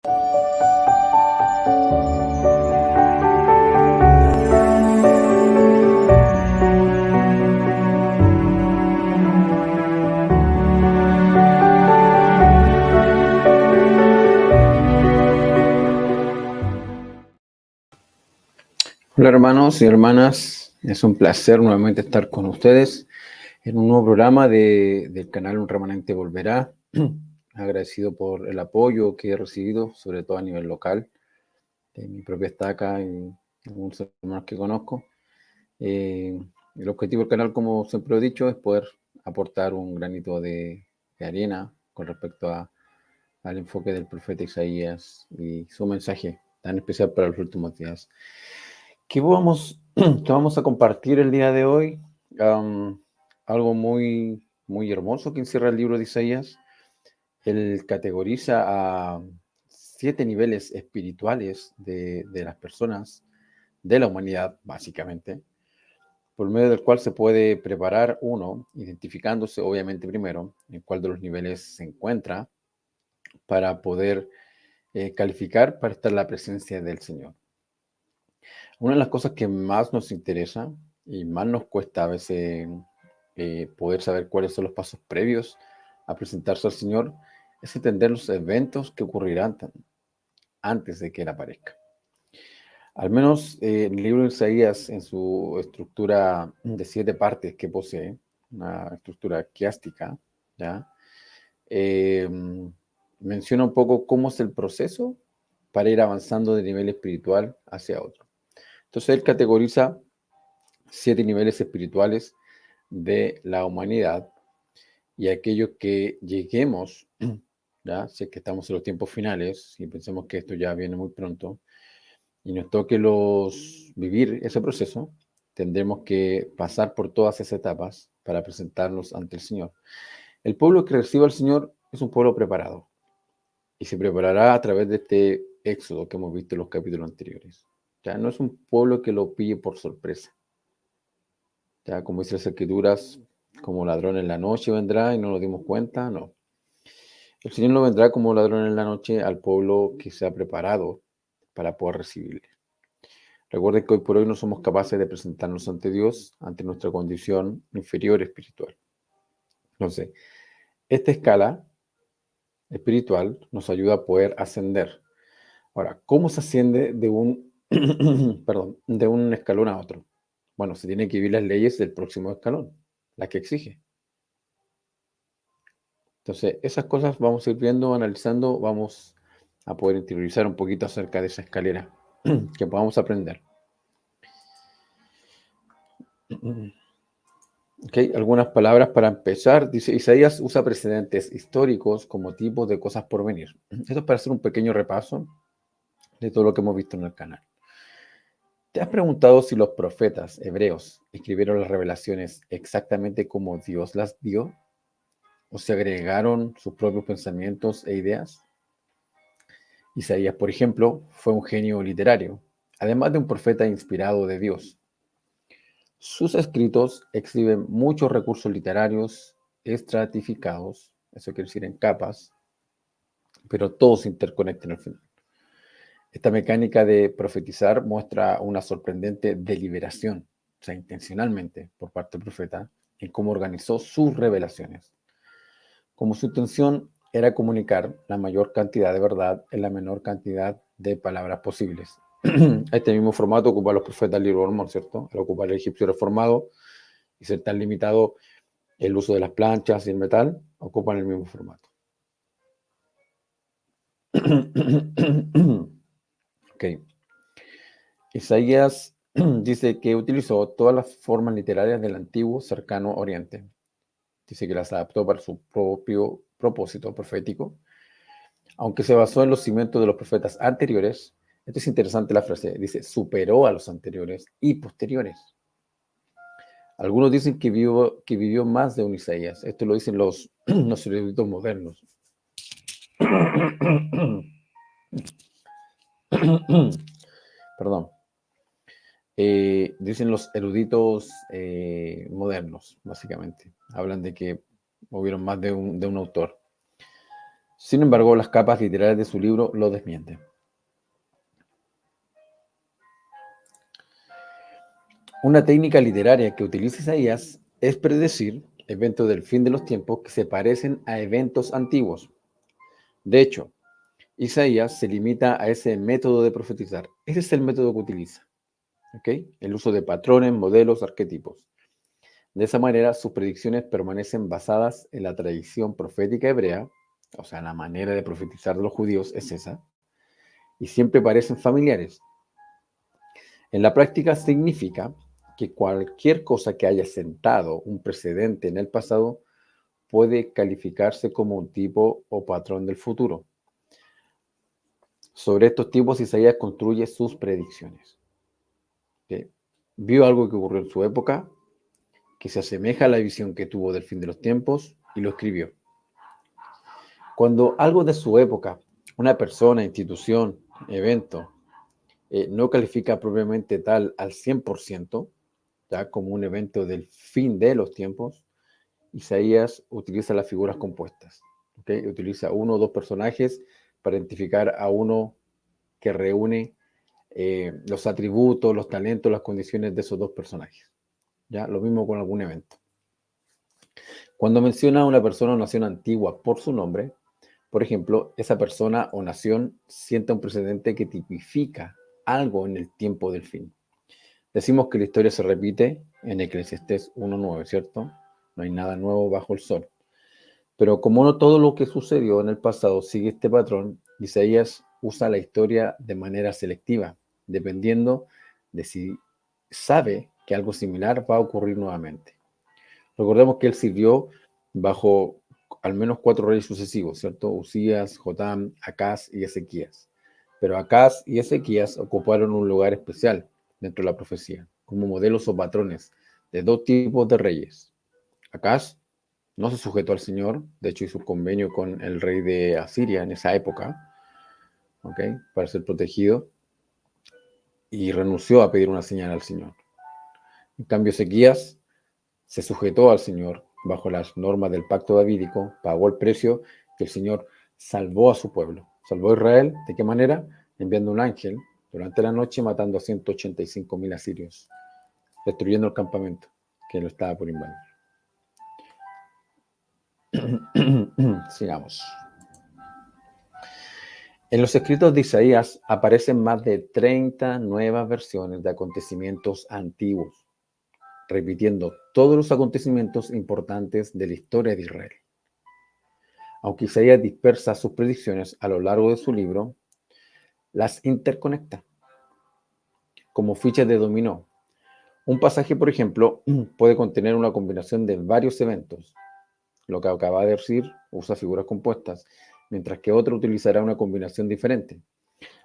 Hola hermanos y hermanas, es un placer nuevamente estar con ustedes en un nuevo programa del canal Un Remanente Volverá. Agradecido por el apoyo que he recibido, sobre todo a nivel local, de mi propia estaca y algunos hermanos que conozco. El objetivo del canal, como siempre he dicho, es poder aportar un granito de arena con respecto al enfoque del profeta Isaías y su mensaje tan especial para los últimos días. ¿Qué vamos a compartir el día de hoy? Algo muy, muy hermoso que encierra el libro de Isaías. Él categoriza a 7 niveles espirituales de las personas, de la humanidad, básicamente, por medio del cual se puede preparar uno, identificándose obviamente primero en cuál de los niveles se encuentra, para poder calificar para estar en la presencia del Señor. Una de las cosas que más nos interesa y más nos cuesta a veces poder saber cuáles son los pasos previos a presentarse al Señor es entender los eventos que ocurrirán antes de que Él aparezca. Al menos el libro de Isaías, en su estructura de 7 partes que posee, una estructura quiástica, ¿ya? Eh, menciona un poco cómo es el proceso para ir avanzando de nivel espiritual hacia otro. Entonces él categoriza 7 niveles espirituales de la humanidad y aquellos que lleguemos, ¿ya? Si es que estamos en los tiempos finales y pensemos que esto ya viene muy pronto y nos toque vivir ese proceso, tendremos que pasar por todas esas etapas para presentarnos ante el Señor. El pueblo que reciba al Señor es un pueblo preparado y se preparará a través de este éxodo que hemos visto en los capítulos anteriores. Ya no es un pueblo que lo pille por sorpresa. Ya, como dice las Escrituras, como ladrón en la noche vendrá y no nos dimos cuenta, no. El Señor no vendrá como ladrón en la noche al pueblo que se ha preparado para poder recibirle. Recuerden que hoy por hoy no somos capaces de presentarnos ante Dios, ante nuestra condición inferior espiritual. Entonces, esta escala espiritual nos ayuda a poder ascender. Ahora, ¿cómo se asciende de de un escalón a otro? Bueno, se tiene que vivir las leyes del próximo escalón, las que exige. Entonces, esas cosas vamos a ir viendo, analizando, vamos a poder interiorizar un poquito acerca de esa escalera que podamos aprender. Okay, algunas palabras para empezar. Dice, Isaías usa precedentes históricos como tipos de cosas por venir. Esto es para hacer un pequeño repaso de todo lo que hemos visto en el canal. ¿Te has preguntado si los profetas hebreos escribieron las revelaciones exactamente como Dios las dio? ¿O se agregaron sus propios pensamientos e ideas? Isaías, por ejemplo, fue un genio literario, además de un profeta inspirado de Dios. Sus escritos exhiben muchos recursos literarios estratificados, eso quiere decir en capas, pero todos se interconectan al final. Esta mecánica de profetizar muestra una sorprendente deliberación, o sea, intencionalmente, por parte del profeta, en cómo organizó sus revelaciones. Como su intención era comunicar la mayor cantidad de verdad en la menor cantidad de palabras posibles. Este mismo formato ocupa los profetas del libro de Mormón, ¿cierto? Al ocupar el egipcio reformado y ser tan limitado el uso de las planchas y el metal, ocupan el mismo formato. Ok. Isaías dice que utilizó todas las formas literarias del antiguo cercano Oriente. Dice que las adaptó para su propio propósito profético. Aunque se basó en los cimientos de los profetas anteriores, esto es interesante la frase, dice, superó a los anteriores y posteriores. Algunos dicen que vivió más de un Isaías. Esto lo dicen los eruditos modernos. Perdón. Dicen los eruditos modernos, básicamente. Hablan de que hubieron más de un autor. Sin embargo, las capas literarias de su libro lo desmienten. Una técnica literaria que utiliza Isaías es predecir eventos del fin de los tiempos que se parecen a eventos antiguos. De hecho, Isaías se limita a ese método de profetizar. Ese es el método que utiliza. ¿Ok? El uso de patrones, modelos, arquetipos. De esa manera, sus predicciones permanecen basadas en la tradición profética hebrea, o sea, la manera de profetizar de los judíos es esa, y siempre parecen familiares. En la práctica significa que cualquier cosa que haya sentado un precedente en el pasado puede calificarse como un tipo o patrón del futuro. Sobre estos tipos, Isaías construye sus predicciones. ¿Okay? Vio algo que ocurrió en su época, que se asemeja a la visión que tuvo del fin de los tiempos, y lo escribió. Cuando algo de su época, una persona, institución, evento, no califica propiamente tal al 100%, ya como un evento del fin de los tiempos, Isaías utiliza las figuras compuestas. ¿Okay? Utiliza uno o dos personajes para identificar a uno que reúne los atributos, los talentos, las condiciones de esos dos personajes. ¿Ya? Lo mismo con algún evento. Cuando menciona a una persona o nación antigua por su nombre, por ejemplo, esa persona o nación sienta un precedente que tipifica algo en el tiempo del fin. Decimos que la historia se repite en Eclesiastés 1:9, ¿cierto? No hay nada nuevo bajo el sol. Pero como no todo lo que sucedió en el pasado sigue este patrón, Isaías usa la historia de manera selectiva, dependiendo de si sabe que algo similar va a ocurrir nuevamente. Recordemos que él sirvió bajo al menos 4 reyes sucesivos, ¿cierto? Usías, Jotam, Acaz y Ezequías. Pero Acaz y Ezequías ocuparon un lugar especial dentro de la profecía, como modelos o patrones de dos tipos de reyes. Acaz no se sujetó al Señor, de hecho hizo un convenio con el rey de Asiria en esa época, ¿ok? Para ser protegido, y renunció a pedir una señal al Señor. En cambio, Ezequías se sujetó al Señor bajo las normas del pacto davídico, pagó el precio que el Señor salvó a su pueblo. ¿Salvó a Israel? ¿De qué manera? Enviando un ángel durante la noche matando a 185.000 asirios, destruyendo el campamento que lo estaba por invadir. Sigamos. En los escritos de Isaías aparecen más de 30 nuevas versiones de acontecimientos antiguos, repitiendo todos los acontecimientos importantes de la historia de Israel. Aunque Isaías dispersa sus predicciones a lo largo de su libro, las interconecta como fichas de dominó. Un pasaje, por ejemplo, puede contener una combinación de varios eventos. Lo que acaba de decir usa figuras compuestas, mientras que otro utilizará una combinación diferente.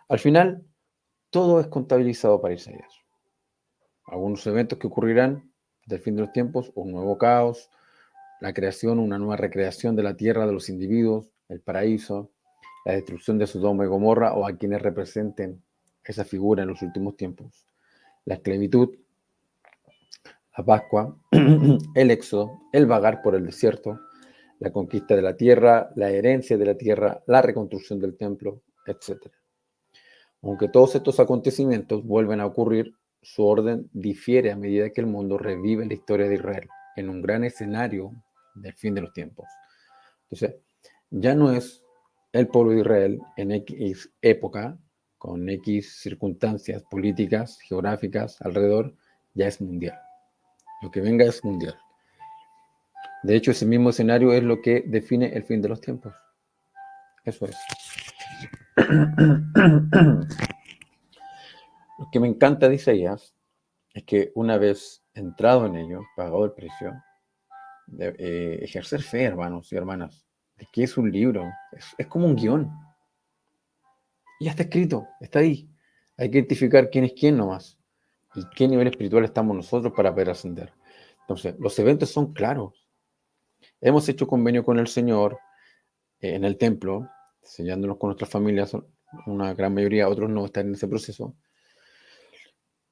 Al final, todo es contabilizado para Isaías. Algunos eventos que ocurrirán del fin de los tiempos, un nuevo caos, la creación, una nueva recreación de la tierra de los individuos, el paraíso, la destrucción de Sodoma y Gomorra o a quienes representen esa figura en los últimos tiempos, la esclavitud, la Pascua, el éxodo, el vagar por el desierto, la conquista de la tierra, la herencia de la tierra, la reconstrucción del templo, etc. Aunque todos estos acontecimientos vuelven a ocurrir, su orden difiere a medida que el mundo revive la historia de Israel en un gran escenario del fin de los tiempos. Entonces, ya no es el pueblo de Israel en X época, con X circunstancias políticas, geográficas alrededor, ya es mundial. Lo que venga es mundial. De hecho, ese mismo escenario es lo que define el fin de los tiempos. Eso es. Lo que me encanta de Isaías es que una vez entrado en ello, pagado el precio, ejercer fe, hermanos y hermanas, de que es un libro, es como un guión. Ya está escrito, está ahí. Hay que identificar quién es quién nomás y qué nivel espiritual estamos nosotros para poder ascender. Entonces, los eventos son claros. Hemos hecho convenio con el Señor en el templo, sellándonos con nuestras familias, una gran mayoría, otros no están en ese proceso.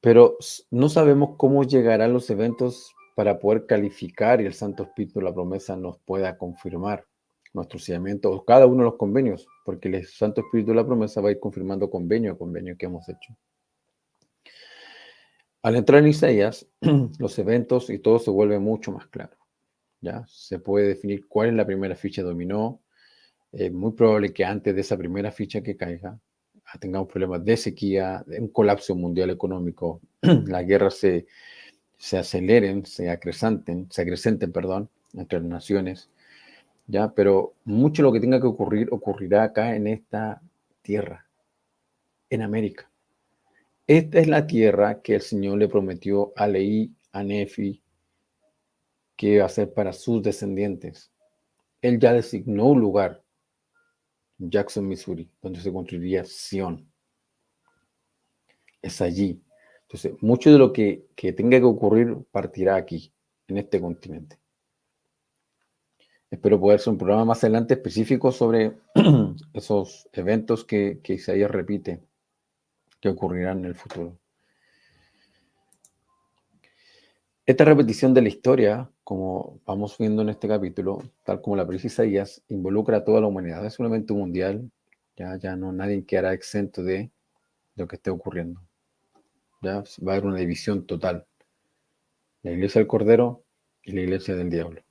Pero no sabemos cómo llegarán los eventos para poder calificar y el Santo Espíritu, la promesa, nos pueda confirmar nuestro sellamiento, o cada uno de los convenios, porque el Santo Espíritu de la promesa va a ir confirmando convenio a convenio que hemos hecho. Al entrar en Isaías, los eventos y todo se vuelve mucho más claro. ¿Ya? Se puede definir cuál es la primera ficha de dominó. Es muy probable que antes de esa primera ficha que caiga, tengamos problemas de sequía, de un colapso mundial económico, las guerras se aceleren, se acrecenten, perdón, entre las naciones, ¿ya? Pero mucho de lo que tenga que ocurrir, ocurrirá acá en esta tierra, en América. Esta es la tierra que el Señor le prometió a Leí, a Nefi, que iba a ser para sus descendientes. Él ya designó un lugar, Jackson, Missouri, donde se construiría Sion. Es allí. Entonces, mucho de lo que tenga que ocurrir partirá aquí, en este continente. Espero poder hacer un programa más adelante específico sobre esos eventos que Isaías repite, que ocurrirán en el futuro. Esta repetición de la historia, como vamos viendo en este capítulo, tal como la predice Isaías, involucra a toda la humanidad. Es un evento mundial, ya no nadie quedará exento de lo que esté ocurriendo. Ya va a haber una división total. La iglesia del Cordero y la iglesia del diablo.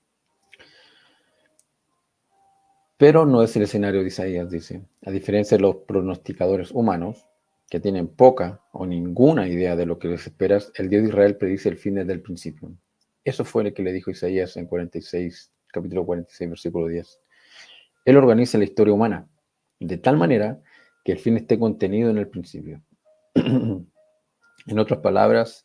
Pero no es el escenario de Isaías, dice. A diferencia de los pronosticadores humanos, que tienen poca o ninguna idea de lo que les espera, el Dios de Israel predice el fin desde el principio. Eso fue lo que le dijo Isaías en capítulo 46, versículo 10. Él organiza la historia humana de tal manera que el fin esté contenido en el principio. En otras palabras,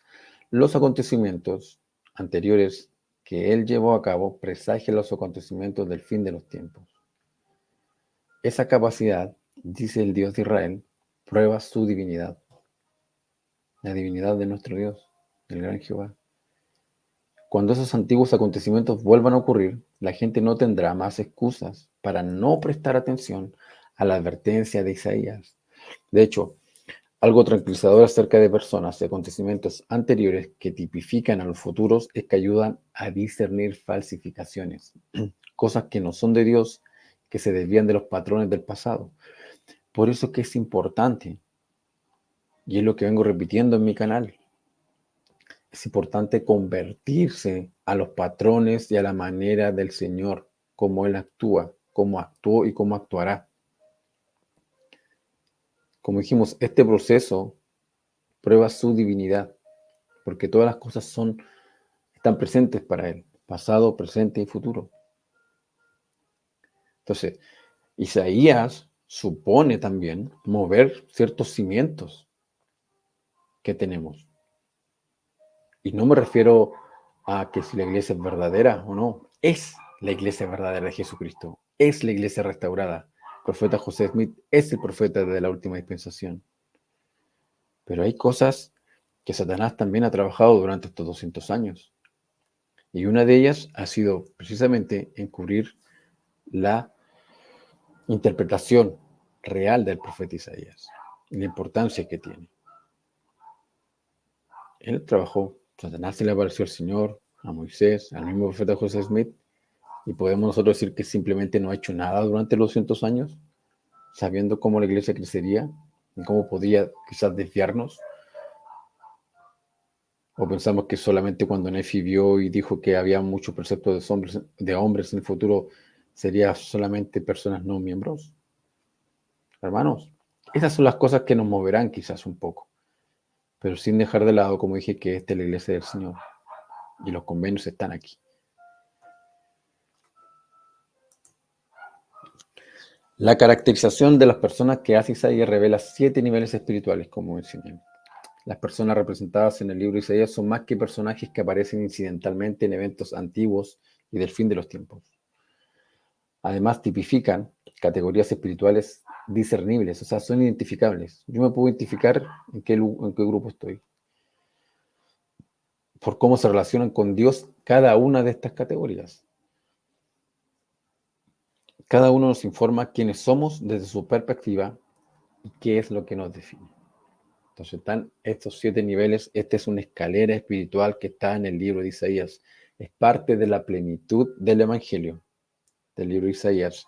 los acontecimientos anteriores que él llevó a cabo presagian los acontecimientos del fin de los tiempos. Esa capacidad, dice el Dios de Israel, prueba su divinidad, la divinidad de nuestro Dios, el gran Jehová. Cuando esos antiguos acontecimientos vuelvan a ocurrir, la gente no tendrá más excusas para no prestar atención a la advertencia de Isaías. De hecho, algo tranquilizador acerca de personas y acontecimientos anteriores que tipifican a los futuros es que ayudan a discernir falsificaciones, cosas que no son de Dios, que se desvían de los patrones del pasado. Por eso es que es importante, y es lo que vengo repitiendo en mi canal, es importante convertirse a los patrones y a la manera del Señor, cómo Él actúa, cómo actuó y cómo actuará. Como dijimos, este proceso prueba su divinidad, porque todas las cosas están presentes para Él, pasado, presente y futuro. Entonces, Isaías supone también mover ciertos cimientos que tenemos. Y no me refiero a que si la iglesia es verdadera o no. Es la iglesia verdadera de Jesucristo. Es la iglesia restaurada. El profeta José Smith es el profeta de la última dispensación. Pero hay cosas que Satanás también ha trabajado durante estos 200 años. Y una de ellas ha sido precisamente encubrir la interpretación real del profeta Isaías y la importancia que tiene. Él trabajó, Satanás se le apareció al Señor, a Moisés, al mismo profeta José Smith, y podemos nosotros decir que simplemente no ha hecho nada durante los 200 años, sabiendo cómo la iglesia crecería y cómo podía quizás desviarnos. O pensamos que solamente cuando Nefi vio y dijo que había muchos preceptos de hombres en el futuro, sería solamente personas no miembros. Hermanos, esas son las cosas que nos moverán quizás un poco, pero sin dejar de lado, como dije, que esta es la iglesia del Señor y los convenios están aquí. La caracterización de las personas que hace Isaías revela 7 niveles espirituales, como mencioné. Las personas representadas en el libro de Isaías son más que personajes que aparecen incidentalmente en eventos antiguos y del fin de los tiempos. Además, tipifican categorías espirituales discernibles, o sea, son identificables. Yo me puedo identificar en qué grupo estoy, por cómo se relacionan con Dios cada una de estas categorías. Cada uno nos informa quiénes somos desde su perspectiva y qué es lo que nos define. Entonces están estos 7 niveles. Esta es una escalera espiritual que está en el libro de Isaías. Es parte de la plenitud del Evangelio. del libro de Isaías.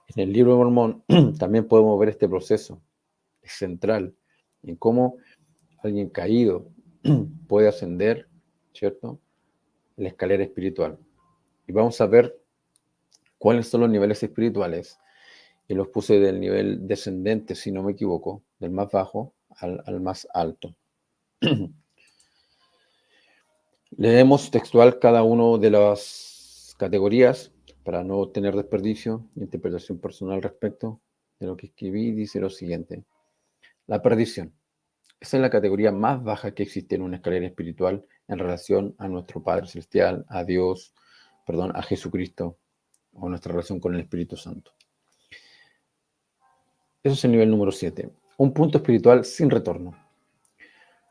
En el libro de Mormón también podemos ver este proceso. Es central en cómo alguien caído puede ascender, ¿cierto?, la escalera espiritual. Y vamos a ver cuáles son los niveles espirituales. Y los puse del nivel descendente, si no me equivoco, del más bajo al más alto. Leemos textual cada una de las categorías para no tener desperdicio, interpretación personal respecto de lo que escribí. Dice lo siguiente: la perdición. Esa es la categoría más baja que existe en una escalera espiritual en relación a nuestro Padre Celestial, a Dios, a Jesucristo, o nuestra relación con el Espíritu Santo. Eso es el nivel número 7. Un punto espiritual sin retorno.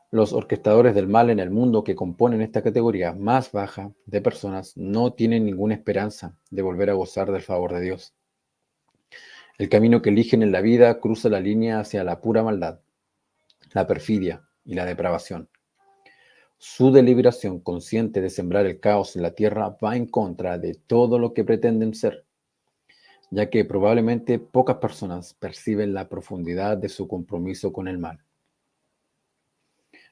Los orquestadores del mal en el mundo que componen esta categoría más baja de personas no tienen ninguna esperanza de volver a gozar del favor de Dios. El camino que eligen en la vida cruza la línea hacia la pura maldad, la perfidia y la depravación. Su deliberación consciente de sembrar el caos en la tierra va en contra de todo lo que pretenden ser, ya que probablemente pocas personas perciben la profundidad de su compromiso con el mal.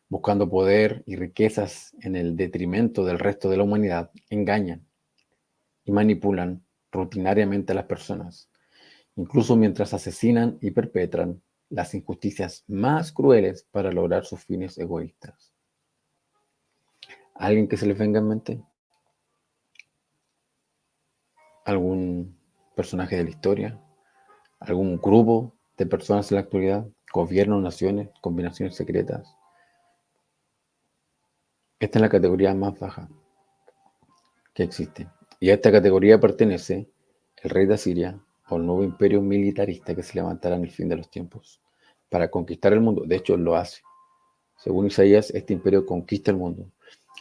Buscando poder y riquezas en el detrimento del resto de la humanidad, engañan y manipulan rutinariamente a las personas, incluso mientras asesinan y perpetran las injusticias más crueles para lograr sus fines egoístas. ¿Alguien que se les venga en mente? ¿Algún personaje de la historia? ¿Algún grupo de personas en la actualidad? ¿Gobiernos, naciones, combinaciones secretas? Esta es la categoría más baja que existe. Y a esta categoría pertenece el rey de Asiria o el nuevo imperio militarista que se levantará en el fin de los tiempos para conquistar el mundo. De hecho, lo hace. Según Isaías, este imperio conquista el mundo.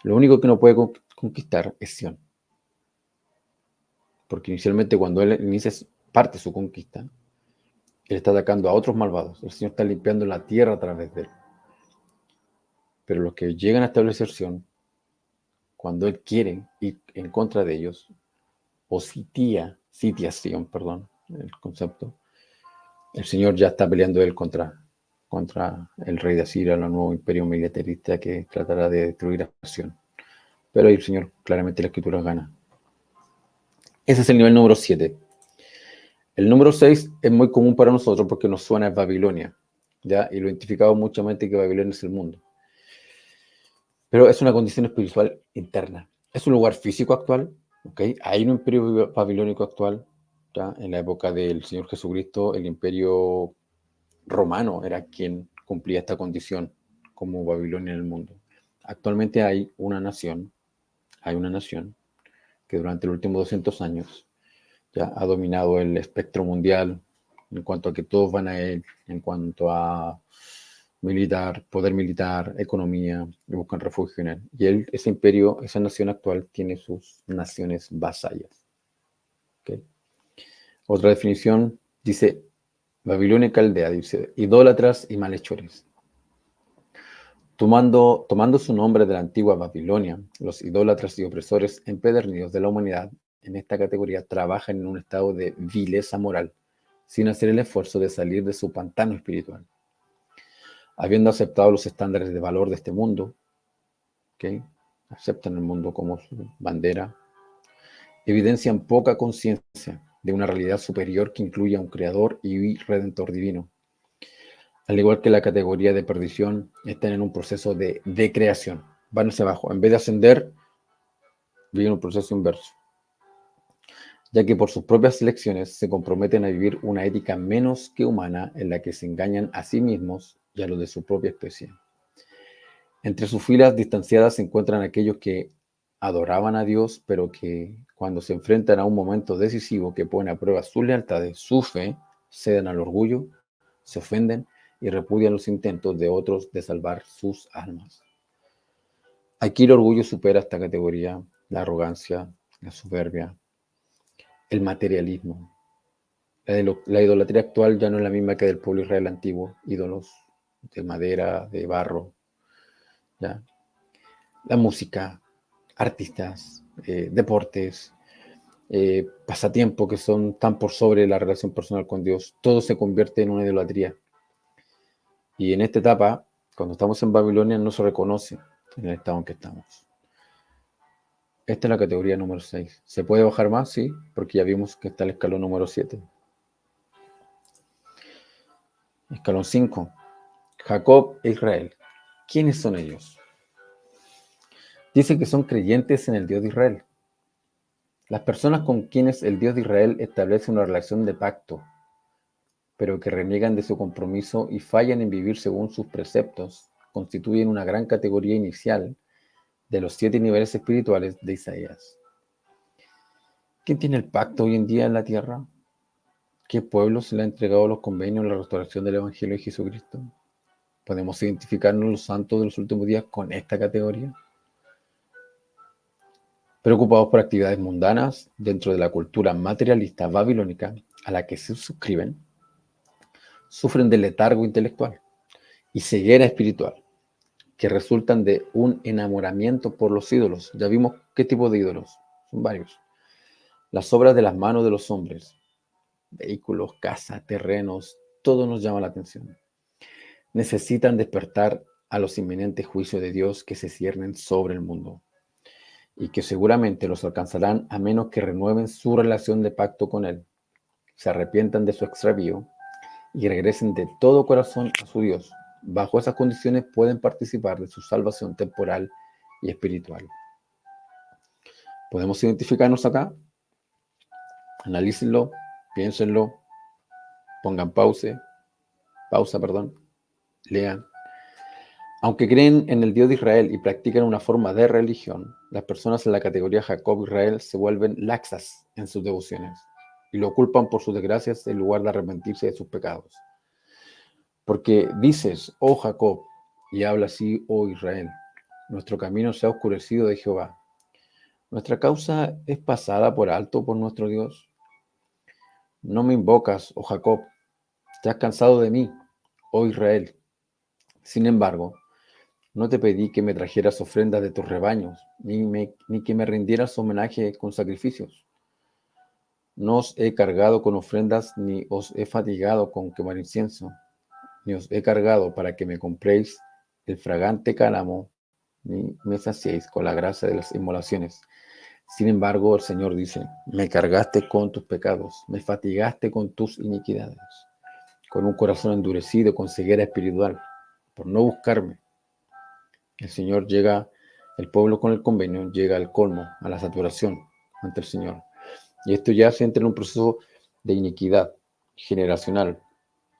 Lo único que no puede conquistar es Sión. Porque inicialmente cuando él inicia parte su conquista, él está atacando a otros malvados. El Señor está limpiando la tierra a través de él. Pero los que llegan a establecer Sión, cuando él quiere ir en contra de ellos, o sitiación, perdón, el concepto, el Señor ya está peleando él contra el rey de Asiria, el nuevo imperio militarista que tratará de destruir a Sión. Pero ahí el Señor, claramente la Escritura gana. Ese es el nivel número 7. El número 6 es muy común para nosotros porque nos suena a Babilonia, ¿ya? Y lo identificamos muchamente que Babilonia es el mundo. Pero es una condición espiritual interna. Es un lugar físico actual, ¿ok? Hay un imperio babilónico actual, ¿ya? En la época del Señor Jesucristo, el imperio romano era quien cumplía esta condición como Babilonia en el mundo. Actualmente hay una nación que durante los últimos 200 años ya ha dominado el espectro mundial en cuanto a que todos van a él, en cuanto a poder militar, economía, y buscan refugio en él. Y ese imperio, esa nación actual, tiene sus naciones vasallas. ¿Okay? Otra definición dice, Babilonia y Caldea, dice, idólatras y malhechores. Tomando su nombre de la antigua Babilonia, los idólatras y opresores empedernidos de la humanidad en esta categoría trabajan en un estado de vileza moral, sin hacer el esfuerzo de salir de su pantano espiritual. Habiendo aceptado los estándares de valor de este mundo, ¿okay? Aceptan el mundo como su bandera, evidencian poca conciencia de una realidad superior que incluye a un creador y redentor divino. Al igual que la categoría de perdición, están en un proceso de decreación. Van hacia abajo. En vez de ascender, viven un proceso inverso, ya que por sus propias elecciones se comprometen a vivir una ética menos que humana en la que se engañan a sí mismos y a los de su propia especie. Entre sus filas distanciadas se encuentran aquellos que adoraban a Dios, pero que cuando se enfrentan a un momento decisivo que pone a prueba sus lealtades, su fe, ceden al orgullo, se ofenden y repudian los intentos de otros de salvar sus almas. Aquí el orgullo supera esta categoría, la arrogancia, la soberbia, el materialismo. La idolatría actual ya no es la misma que del pueblo Israel antiguo, ídolos de madera, de barro, ¿ya? La música, artistas, deportes, pasatiempos que son tan por sobre la relación personal con Dios. Todo se convierte en una idolatría. Y en esta etapa, cuando estamos en Babilonia, no se reconoce en el estado en que estamos. Esta es la categoría número 6. ¿Se puede bajar más? Sí, porque ya vimos que está el escalón número 7. Escalón 5. Jacob e Israel. ¿Quiénes son ellos? Dice que son creyentes en el Dios de Israel. Las personas con quienes el Dios de Israel establece una relación de pacto, pero que reniegan de su compromiso y fallan en vivir según sus preceptos, constituyen una gran categoría inicial de los 7 niveles espirituales de Isaías. ¿Quién tiene el pacto hoy en día en la tierra? ¿Qué pueblo se le ha entregado los convenios en la restauración del Evangelio de Jesucristo? ¿Podemos identificarnos los santos de los últimos días con esta categoría? Preocupados por actividades mundanas dentro de la cultura materialista babilónica a la que se suscriben, sufren de letargo intelectual y ceguera espiritual, que resultan de un enamoramiento por los ídolos. Ya vimos qué tipo de ídolos, son varios. Las obras de las manos de los hombres, vehículos, casas, terrenos, todo nos llama la atención. Necesitan despertar a los inminentes juicios de Dios que se ciernen sobre el mundo y que seguramente los alcanzarán a menos que renueven su relación de pacto con Él, se arrepientan de su extravío y regresen de todo corazón a su Dios. Bajo esas condiciones pueden participar de su salvación temporal y espiritual. ¿Podemos identificarnos acá? Analícenlo, piénsenlo, pongan pausa, lean. Aunque creen en el Dios de Israel y practican una forma de religión, las personas en la categoría Jacob Israel se vuelven laxas en sus devociones y lo culpan por sus desgracias en lugar de arrepentirse de sus pecados. Porque dices, oh Jacob, y habla así, oh Israel, nuestro camino se ha oscurecido de Jehová. Nuestra causa es pasada por alto por nuestro Dios. No me invocas, oh Jacob, te has cansado de mí, oh Israel. Sin embargo, no te pedí que me trajeras ofrendas de tus rebaños, ni que me rindieras homenaje con sacrificios. No os he cargado con ofrendas, ni os he fatigado con quemar incienso, ni os he cargado para que me compréis el fragante cálamo, ni me saciéis con la grasa de las inmolaciones. Sin embargo, el Señor dice, me cargaste con tus pecados, me fatigaste con tus iniquidades, con un corazón endurecido, con ceguera espiritual, por no buscarme. El Señor llega, el pueblo con el convenio llega al colmo, a la saturación ante el Señor. Y esto ya se entra en un proceso de iniquidad generacional.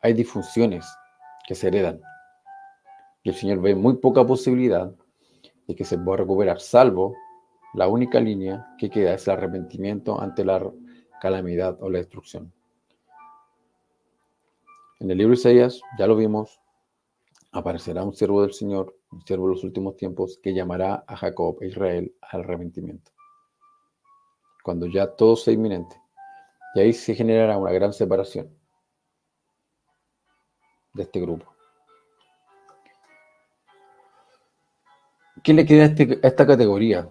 Hay disfunciones que se heredan. Y el Señor ve muy poca posibilidad de que se pueda recuperar, salvo la única línea que queda es el arrepentimiento ante la calamidad o la destrucción. En el libro de Isaías, ya lo vimos, aparecerá un siervo del Señor, un siervo de los últimos tiempos, que llamará a Jacob e Israel al arrepentimiento. Cuando ya todo sea inminente. Y ahí se generará una gran separación de este grupo. ¿Qué le queda a esta categoría?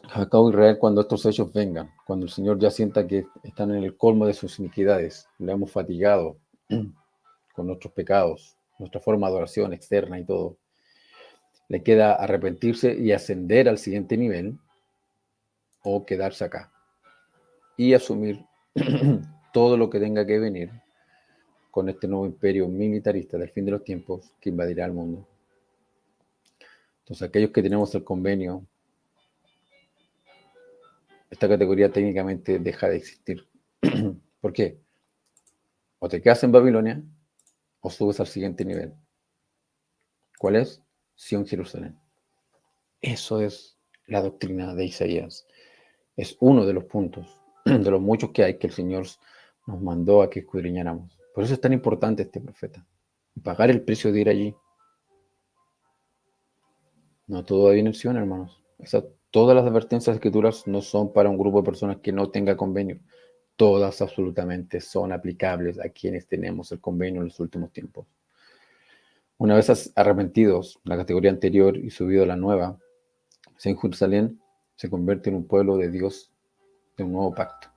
Jacob e Israel cuando estos hechos vengan, cuando el Señor ya sienta que están en el colmo de sus iniquidades, le hemos fatigado con nuestros pecados, nuestra forma de adoración externa y todo. Le queda arrepentirse y ascender al siguiente nivel o quedarse acá y asumir todo lo que tenga que venir con este nuevo imperio militarista del fin de los tiempos que invadirá el mundo. Entonces, aquellos que tenemos el convenio, esta categoría técnicamente deja de existir. ¿Por qué? O te quedas en Babilonia o subes al siguiente nivel. ¿Cuál es? Sion, Jerusalén. Eso es la doctrina de Isaías. Es uno de los puntos, de los muchos que hay que el Señor nos mandó a que escudriñáramos. Por eso es tan importante este profeta. Pagar el precio de ir allí. No todo va bien en Sion, hermanos. Todas las advertencias de las escrituras no son para un grupo de personas que no tenga convenio. Todas absolutamente son aplicables a quienes tenemos el convenio en los últimos tiempos. Una vez arrepentidos, la categoría anterior y subido a la nueva, San Jerusalén se convierte en un pueblo de Dios de un nuevo pacto.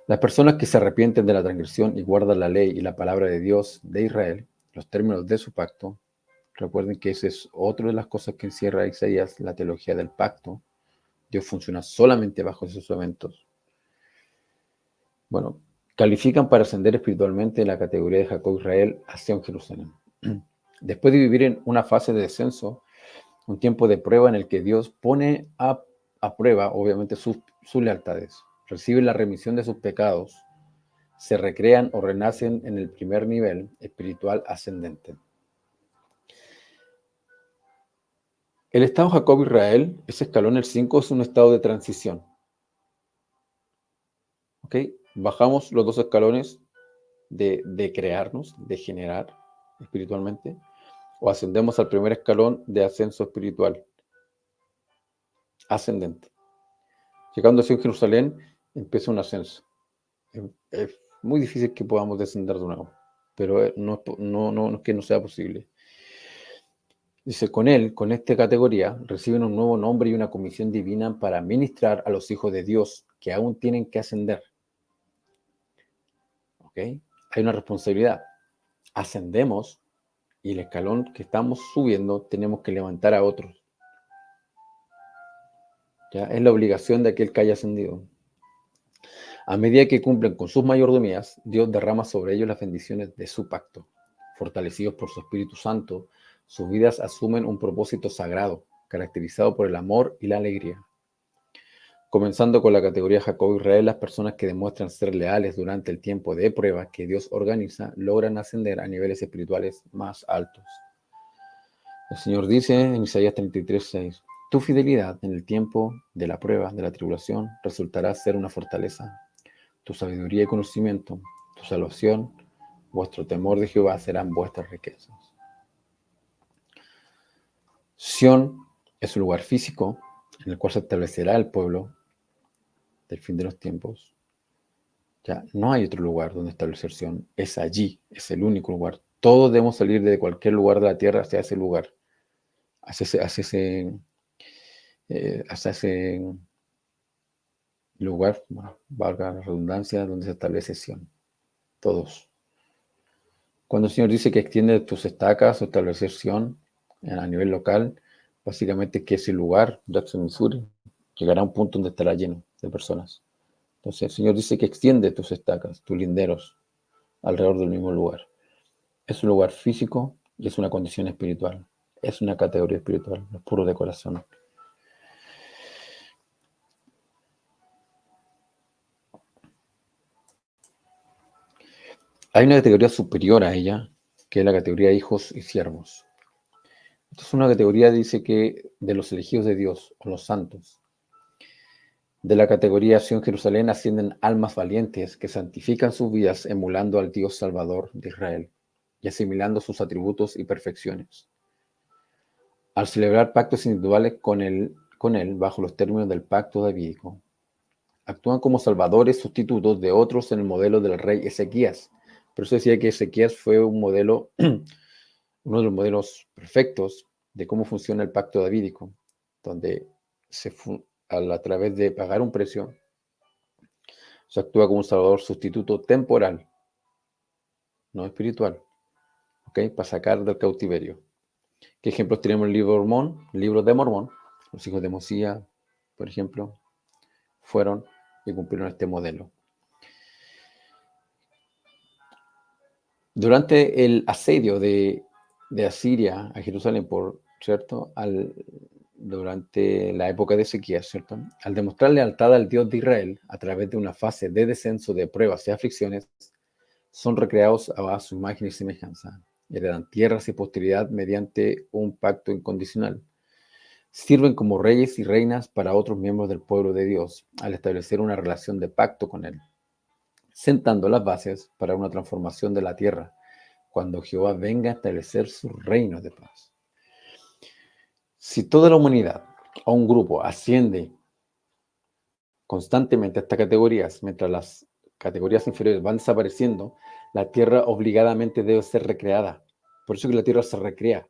Las personas que se arrepienten de la transgresión y guardan la ley y la palabra de Dios de Israel, los términos de su pacto, recuerden que esa es otra de las cosas que encierra Isaías, la teología del pacto. Dios funciona solamente bajo esos eventos. Bueno, califican para ascender espiritualmente en la categoría de Jacob Israel hacia un Jerusalén. Después de vivir en una fase de descenso, un tiempo de prueba en el que Dios pone a prueba, obviamente, sus lealtades, reciben la remisión de sus pecados, se recrean o renacen en el primer nivel espiritual ascendente. El estado Jacob Israel, ese escalón, el 5, es un estado de transición. ¿Ok? Bajamos los dos escalones de crearnos, de generar espiritualmente, o ascendemos al primer escalón de ascenso espiritual ascendente. Llegando así a Jerusalén, empieza un ascenso. Es muy difícil que podamos descender de nuevo, pero no es que no sea posible. Dice, con esta categoría, reciben un nuevo nombre y una comisión divina para ministrar a los hijos de Dios que aún tienen que ascender. ¿Ok? Hay una responsabilidad. Ascendemos y el escalón que estamos subiendo tenemos que levantar a otros. ¿Ya? Es la obligación de aquel que haya ascendido. A medida que cumplen con sus mayordomías, Dios derrama sobre ellos las bendiciones de su pacto. Fortalecidos por su Espíritu Santo, sus vidas asumen un propósito sagrado, caracterizado por el amor y la alegría. Comenzando con la categoría Jacob Israel, las personas que demuestran ser leales durante el tiempo de prueba que Dios organiza logran ascender a niveles espirituales más altos. El Señor dice en Isaías 33:6, tu fidelidad en el tiempo de la prueba, de la tribulación, resultará ser una fortaleza. Tu sabiduría y conocimiento, tu salvación, vuestro temor de Jehová serán vuestras riquezas. Sión es un lugar físico en el cual se establecerá el pueblo del fin de los tiempos. Ya no hay otro lugar donde establecer Sión. Es allí, es el único lugar. Todos debemos salir de cualquier lugar de la tierra hacia ese lugar, hacia ese lugar, bueno, valga la redundancia, donde se establece Sión. Todos. Cuando el Señor dice que extiende tus estacas o establecer Sión a nivel local, básicamente que ese lugar, Jackson, Missouri, llegará a un punto donde estará lleno de personas. Entonces el Señor dice que extiende tus estacas, tus linderos, alrededor del mismo lugar. Es un lugar físico y es una condición espiritual. Es una categoría espiritual, no es puro de corazón. Hay una categoría superior a ella, que es la categoría de hijos y siervos. Esta es una categoría, dice que, de los elegidos de Dios, o los santos. De la categoría Sion Jerusalén ascienden almas valientes que santifican sus vidas emulando al Dios Salvador de Israel y asimilando sus atributos y perfecciones. Al celebrar pactos individuales con él bajo los términos del pacto davídico, actúan como salvadores sustitutos de otros en el modelo del rey Ezequías. Por eso decía que Ezequías fue un modelo, uno de los modelos perfectos de cómo funciona el pacto davídico, donde a través de pagar un precio, se actúa como un salvador sustituto temporal, no espiritual, ¿ok? Para sacar del cautiverio. ¿Qué ejemplos tenemos en el libro de Mormón? Los hijos de Mosía, por ejemplo, fueron y cumplieron este modelo. Durante el asedio de Asiria a Jerusalén, ¿cierto? Durante la época de Ezequías, ¿cierto? Al demostrar lealtad al Dios de Israel a través de una fase de descenso de pruebas y aflicciones, son recreados a su imagen y semejanza. Heredan tierras y posteridad mediante un pacto incondicional. Sirven como reyes y reinas para otros miembros del pueblo de Dios al establecer una relación de pacto con Él, sentando las bases para una transformación de la tierra cuando Jehová venga a establecer su reino de paz. Si toda la humanidad o un grupo asciende constantemente a estas categorías, mientras las categorías inferiores van desapareciendo, la tierra obligadamente debe ser recreada. Por eso que la tierra se recrea,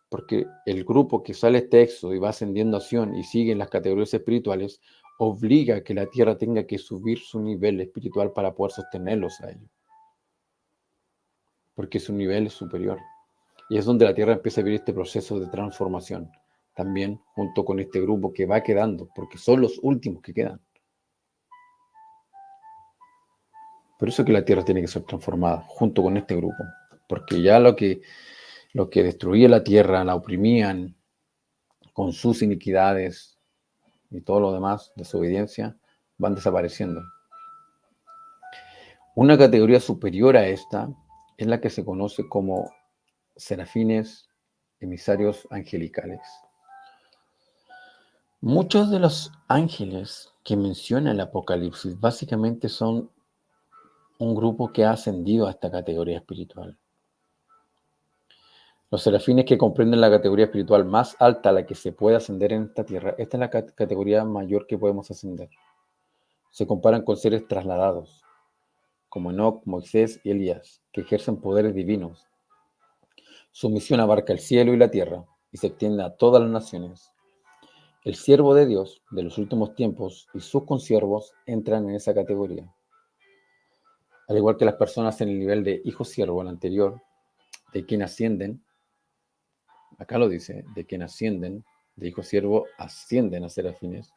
porque el grupo que sale este éxodo y va ascendiendo a Sion y sigue en las categorías espirituales, obliga a que la tierra tenga que subir su nivel espiritual para poder sostenerlos a ellos, porque su nivel es superior. Y es donde la tierra empieza a vivir este proceso de transformación, también junto con este grupo que va quedando, porque son los últimos que quedan. Por eso que la tierra tiene que ser transformada, junto con este grupo, porque ya lo que destruía la tierra, la oprimían con sus iniquidades y todo lo demás, desobediencia, van desapareciendo. Una categoría superior a esta es la que se conoce como serafines emisarios angelicales. Muchos de los ángeles que menciona el Apocalipsis básicamente son un grupo que ha ascendido a esta categoría espiritual. Los serafines que comprenden la categoría espiritual más alta a la que se puede ascender en esta tierra, esta es la categoría mayor que podemos ascender. Se comparan con seres trasladados, como Enoc, Moisés y Elías, que ejercen poderes divinos. Su misión abarca el cielo y la tierra y se extiende a todas las naciones. El siervo de Dios de los últimos tiempos y sus consiervos entran en esa categoría. Al igual que las personas en el nivel de hijo siervo, el anterior, de quien ascienden, acá lo dice, de quien ascienden, de hijo siervo, ascienden a serafines,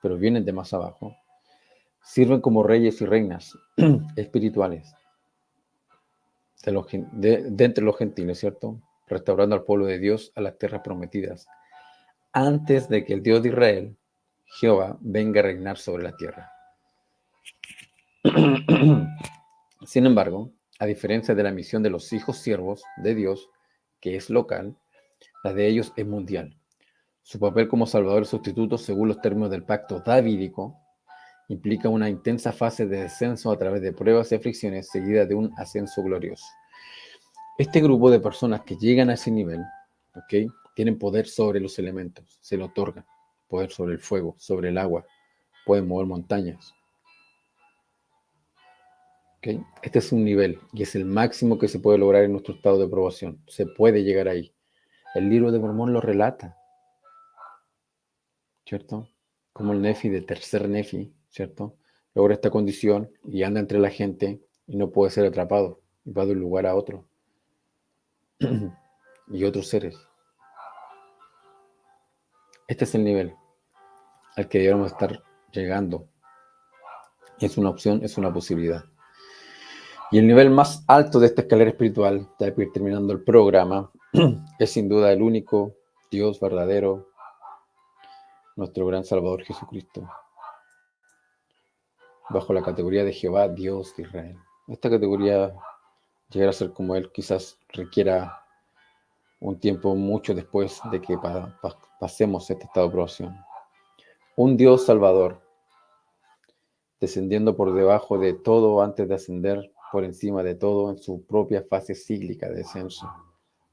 pero vienen de más abajo, sirven como reyes y reinas espirituales de entre los gentiles, ¿cierto? Restaurando al pueblo de Dios a las tierras prometidas, antes de que el Dios de Israel, Jehová, venga a reinar sobre la tierra. Sin embargo, a diferencia de la misión de los hijos siervos de Dios, que es local, la de ellos es mundial. Su papel como salvador sustituto, según los términos del pacto davídico, implica una intensa fase de descenso a través de pruebas y aflicciones seguida de un ascenso glorioso. Este grupo de personas que llegan a ese nivel, ¿okay?, tienen poder sobre los elementos, se le otorga poder sobre el fuego, sobre el agua, pueden mover montañas. ¿Okay? Este es un nivel y es el máximo que se puede lograr en nuestro estado de aprobación. Se puede llegar ahí. El libro de Mormón lo relata, ¿cierto? Como el Nefi de tercer Nefi, ¿cierto? Logra esta condición y anda entre la gente y no puede ser atrapado y va de un lugar a otro. Y otros seres. Este es el nivel al que debemos estar llegando. Es una opción, es una posibilidad. Y el nivel más alto de esta escalera espiritual, ya para ir terminando el programa, es sin duda el único Dios verdadero, nuestro gran Salvador Jesucristo, bajo la categoría de Jehová, Dios de Israel. Esta categoría, llegar a ser como Él, quizás requiera un tiempo mucho después de que pasemos este estado de aprobación. Un Dios Salvador, descendiendo por debajo de todo antes de ascender por encima de todo en su propia fase cíclica de descenso,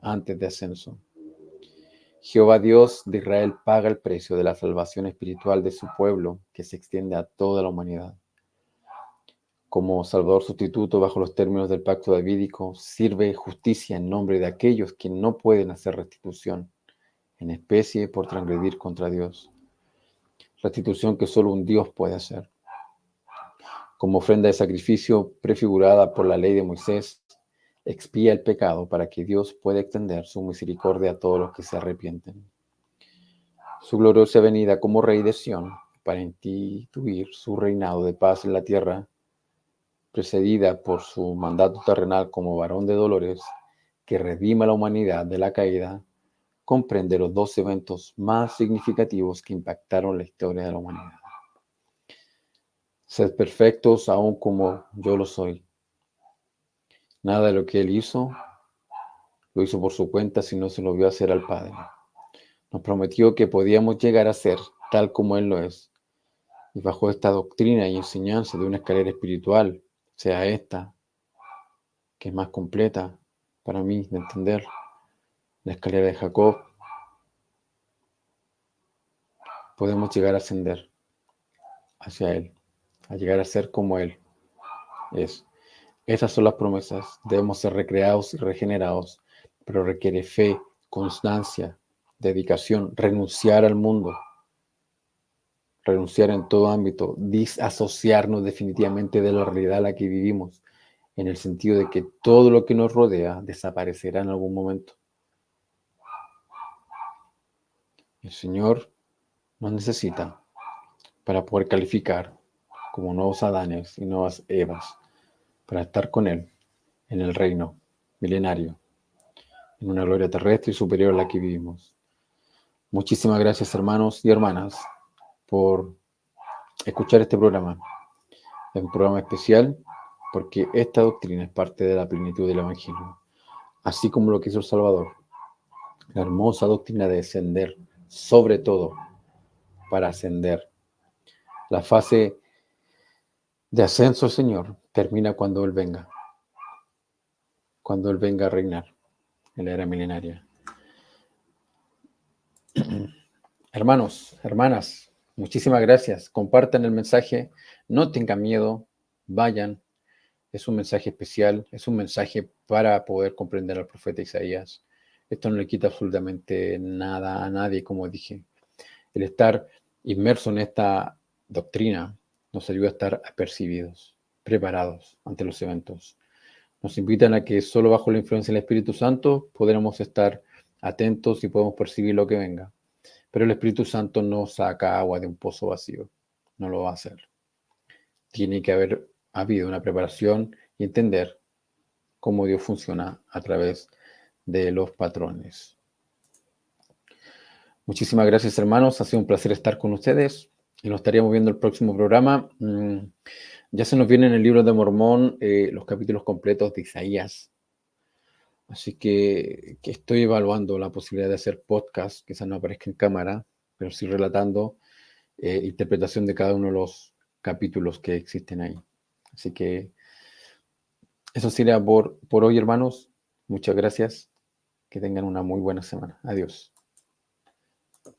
antes de ascenso. Jehová Dios de Israel paga el precio de la salvación espiritual de su pueblo, que se extiende a toda la humanidad. Como Salvador sustituto bajo los términos del pacto davídico, sirve justicia en nombre de aquellos que no pueden hacer restitución en especie por transgredir contra Dios. Restitución que solo un Dios puede hacer. Como ofrenda de sacrificio prefigurada por la ley de Moisés, expía el pecado para que Dios pueda extender su misericordia a todos los que se arrepienten. Su gloriosa venida como Rey de Sión para instituir su reinado de paz en la tierra, precedida por su mandato terrenal como varón de dolores, que redima a la humanidad de la caída, comprende los dos eventos más significativos que impactaron la historia de la humanidad. Sed perfectos aún como yo lo soy. Nada de lo que Él hizo, lo hizo por su cuenta, sino se lo vio hacer al Padre. Nos prometió que podíamos llegar a ser tal como Él lo es. Y bajo esta doctrina y enseñanza de una escalera espiritual, sea esta, que es más completa para mí de entender, la escalera de Jacob, podemos llegar a ascender hacia Él, a llegar a ser como Él es. Esas son las promesas. Debemos ser recreados y regenerados, pero requiere fe, constancia, dedicación, renunciar al mundo, renunciar en todo ámbito, disasociarnos definitivamente de la realidad en la que vivimos, en el sentido de que todo lo que nos rodea desaparecerá en algún momento. El Señor nos necesita para poder calificar como nuevos Adanes y nuevas Evas, para estar con Él en el reino milenario, en una gloria terrestre y superior a la que vivimos. Muchísimas gracias, hermanos y hermanas, por escuchar este programa. Es un programa especial porque esta doctrina es parte de la plenitud del Evangelio, así como lo que hizo el Salvador. La hermosa doctrina de descender, sobre todo para ascender. La fase de ascenso al Señor termina cuando Él venga a reinar en la era milenaria. Hermanos, hermanas, muchísimas gracias. Compartan el mensaje, no tengan miedo, vayan. Es un mensaje especial, es un mensaje para poder comprender al profeta Isaías. Esto no le quita absolutamente nada a nadie, como dije. El estar inmerso en esta doctrina nos ayuda a estar apercibidos, preparados ante los eventos. Nos invitan a que solo bajo la influencia del Espíritu Santo podremos estar atentos y podemos percibir lo que venga. Pero el Espíritu Santo no saca agua de un pozo vacío, no lo va a hacer. Tiene que haber habido una preparación y entender cómo Dios funciona a través de los patrones. Muchísimas gracias, hermanos. Ha sido un placer estar con ustedes y nos estaríamos viendo el próximo programa. Ya se nos viene en el libro de Mormón los capítulos completos de Isaías. Así que estoy evaluando la posibilidad de hacer podcast, quizás no aparezca en cámara, pero sí relatando interpretación de cada uno de los capítulos que existen ahí. Así que eso sería por hoy, hermanos. Muchas gracias. Que tengan una muy buena semana. Adiós.